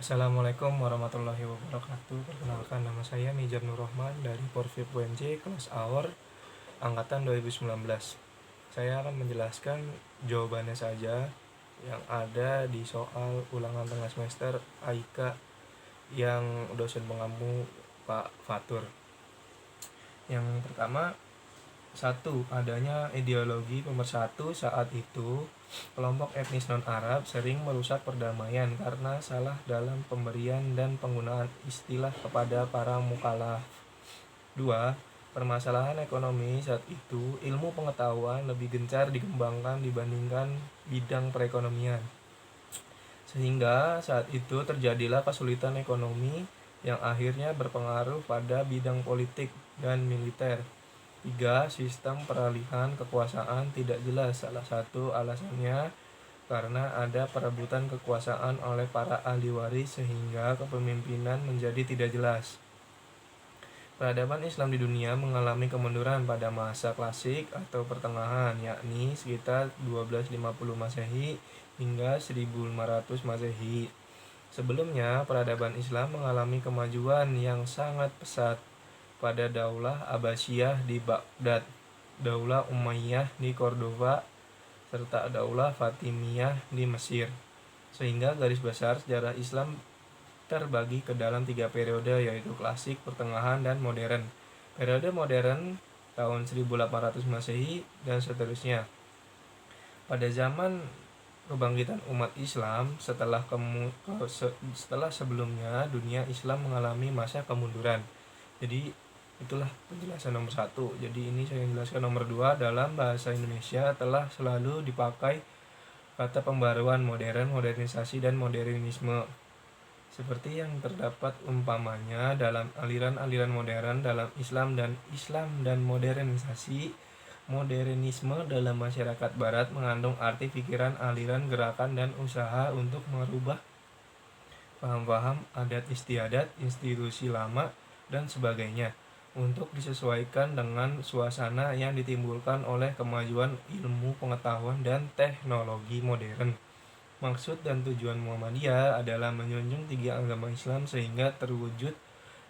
Assalamualaikum warahmatullahi wabarakatuh. Perkenalkan, nama saya Mijar Nur Rahman dari Porfib UNJ kelas AOR angkatan 2019. Saya akan menjelaskan jawabannya saja yang ada di soal ulangan tengah semester AIK yang dosen pengampu Pak Fatur. Yang pertama, satu, adanya ideologi pemersatu. Saat itu kelompok etnis non-Arab sering merusak perdamaian karena salah dalam pemberian dan penggunaan istilah kepada para mukallaf. 2. Permasalahan ekonomi. Saat itu ilmu pengetahuan lebih gencar dikembangkan dibandingkan bidang perekonomian, sehingga saat itu terjadilah kesulitan ekonomi yang akhirnya berpengaruh pada bidang politik dan militer. 3. Sistem peralihan kekuasaan tidak jelas. Salah satu alasannya karena ada perebutan kekuasaan oleh para ahli waris sehingga kepemimpinan menjadi tidak jelas. Peradaban Islam di dunia mengalami kemunduran pada masa klasik atau pertengahan, yakni sekitar 1250 Masehi hingga 1500 Masehi. Sebelumnya, peradaban Islam mengalami kemajuan yang sangat pesat pada Daulah Abbasiyah di Baghdad, Daulah Umayyah di Cordova, serta Daulah Fatimiyah di Mesir. Sehingga garis besar sejarah Islam terbagi ke dalam 3 periode, yaitu klasik, pertengahan, dan modern. Periode modern tahun 1800 Masehi dan seterusnya. Pada zaman kebangkitan umat Islam setelah sebelumnya dunia Islam mengalami masa kemunduran. Jadi itulah penjelasan nomor 1. Jadi ini saya jelaskan nomor 2. Dalam bahasa Indonesia telah selalu dipakai kata pembaruan, modern, modernisasi, dan modernisme, seperti yang terdapat umpamanya dalam aliran-aliran modern dalam Islam dan modernisasi. Modernisme dalam masyarakat barat mengandung arti pikiran, aliran, gerakan, dan usaha untuk merubah paham-paham adat istiadat, institusi lama, dan sebagainya untuk disesuaikan dengan suasana yang ditimbulkan oleh kemajuan ilmu pengetahuan dan teknologi modern. Maksud dan tujuan Muhammadiyah adalah menjunjung tinggi agama Islam sehingga terwujud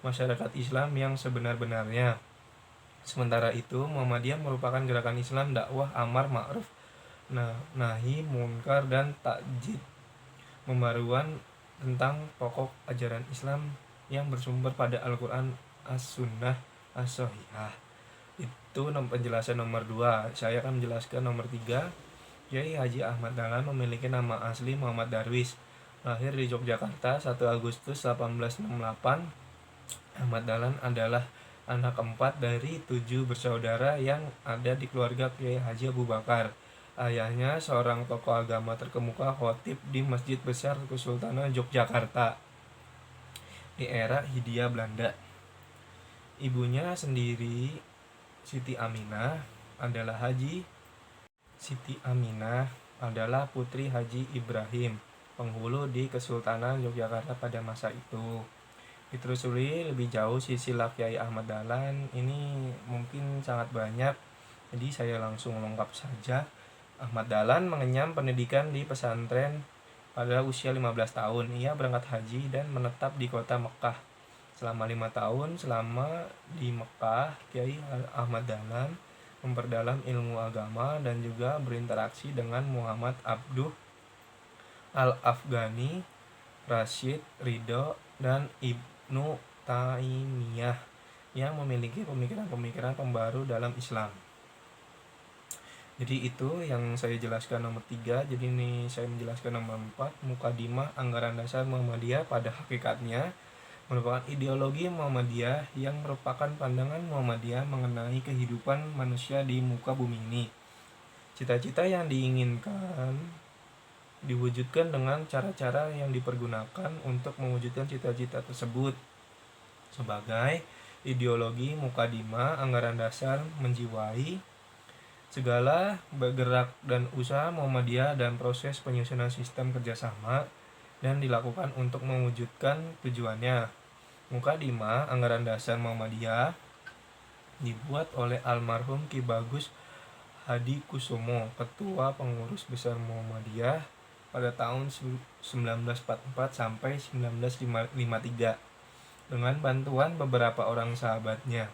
masyarakat Islam yang sebenar-benarnya. Sementara itu, Muhammadiyah merupakan gerakan Islam dakwah amar ma'ruf nahi munkar dan takjid, pembaruan tentang pokok ajaran Islam yang bersumber pada Al-Quran, As-Sunnah, As-Sahihah. Itu penjelasan nomor 2. Saya akan menjelaskan nomor 3. Kiai Haji Ahmad Dahlan memiliki nama asli Muhammad Darwis. Lahir di Yogyakarta 1 Agustus 1868. Ahmad Dahlan adalah anak keempat dari 7 bersaudara yang ada di keluarga Kiai Haji Abu Bakar. Ayahnya seorang tokoh agama terkemuka, khotib di Masjid Besar Kesultanan Yogyakarta di era Hindia Belanda. Ibunya sendiri, Siti Aminah, adalah putri Haji Ibrahim, penghulu di Kesultanan Yogyakarta pada masa itu. Ditelusuri lebih jauh silsilah Kiai Ahmad Dahlan ini mungkin sangat banyak, jadi saya langsung lengkap saja. Ahmad Dahlan mengenyam pendidikan di pesantren pada usia 15 tahun. Ia berangkat haji dan menetap di kota Mekah selama 5 tahun. Selama di Mekah, Kiai Ahmad Dahlan memperdalam ilmu agama dan juga berinteraksi dengan Muhammad Abduh Al-Afghani, Rashid Ridho, dan Ibnu Taimiyah yang memiliki pemikiran-pemikiran pembaru dalam Islam. Jadi itu yang saya jelaskan nomor 3. Jadi ini saya menjelaskan nomor 4. Mukadimah Anggaran Dasar Muhammadiyah pada hakikatnya merupakan ideologi Muhammadiyah yang merupakan pandangan Muhammadiyah mengenai kehidupan manusia di muka bumi ini. Cita-cita yang diinginkan diwujudkan dengan cara-cara yang dipergunakan untuk mewujudkan cita-cita tersebut. Sebagai ideologi Mukadimah Anggaran Dasar menjiwai segala bergerak dan usaha Muhammadiyah dan proses penyusunan sistem kerjasama dan dilakukan untuk mewujudkan tujuannya. Mukadimah Anggaran Dasar Muhammadiyah dibuat oleh almarhum Ki Bagus Hadi Kusumo, Ketua Pengurus Besar Muhammadiyah pada tahun 1944 sampai 1953 dengan bantuan beberapa orang sahabatnya.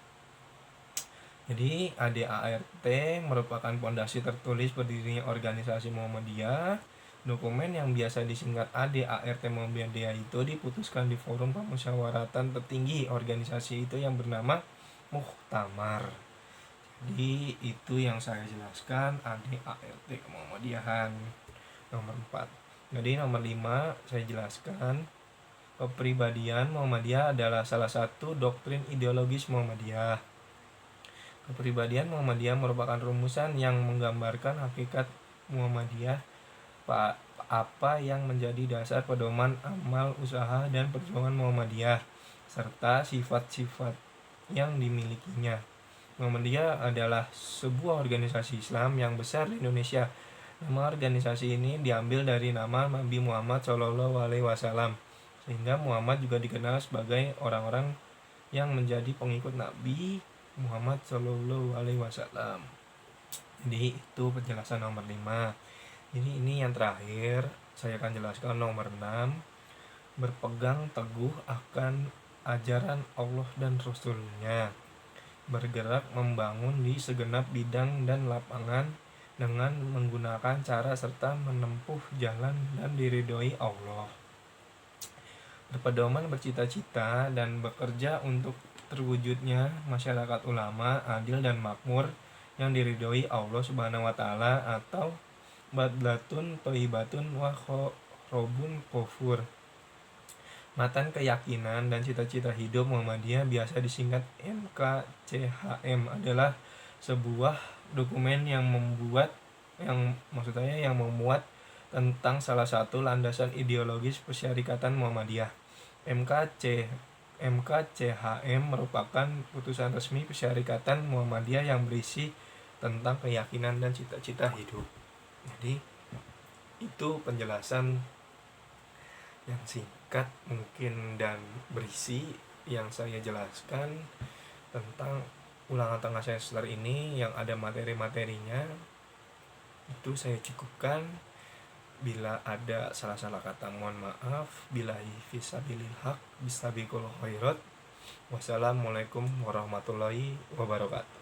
Jadi ADART merupakan pondasi tertulis berdirinya organisasi Muhammadiyah. Dokumen yang biasa disingkat ADART Muhammadiyah itu diputuskan di forum pemusyawaratan tertinggi organisasi itu yang bernama Muktamar. Jadi itu yang saya jelaskan ADART Muhammadiyahan nomor 4. Jadi nomor 5 saya jelaskan kepribadian Muhammadiyah adalah salah satu doktrin ideologis Muhammadiyah. Kepribadian Muhammadiyah merupakan rumusan yang menggambarkan hakikat Muhammadiyah, apa yang menjadi dasar pedoman amal, usaha, dan perjuangan Muhammadiyah, serta sifat-sifat yang dimilikinya. Muhammadiyah adalah sebuah organisasi Islam yang besar di Indonesia. Nama organisasi ini diambil dari nama Nabi Muhammad SAW, sehingga Muhammad juga dikenal sebagai orang-orang yang menjadi pengikut Nabi Muhammad SAW. Jadi itu penjelasan nomor 5. Jadi ini yang terakhir saya akan jelaskan nomor 6. Berpegang teguh akan ajaran Allah dan Rasul-Nya, bergerak membangun di segenap bidang dan lapangan dengan menggunakan cara serta menempuh jalan dan diridhoi Allah, berpedoman bercita-cita dan bekerja untuk terwujudnya masyarakat ulama adil dan makmur yang diridhoi Allah Subhanahu wa taala, atau badlatun thayyibatun wa kharobun kufur. Matan keyakinan dan cita-cita hidup Muhammadiyah, biasa disingkat MKCHM, adalah sebuah dokumen yang memuat tentang salah satu landasan ideologis Persyarikatan Muhammadiyah. MKCHM merupakan putusan resmi Persyarikatan Muhammadiyah yang berisi tentang keyakinan dan cita-cita hidup. Jadi itu penjelasan yang singkat mungkin dan berisi yang saya jelaskan tentang ulangan tengah semester ini yang ada materi-materinya. Itu saya cukupkan. Bila ada salah-salah kata mohon maaf. Billahi fisabilil haq bistabiqul khairat. Wassalamualaikum warahmatullahi wabarakatuh.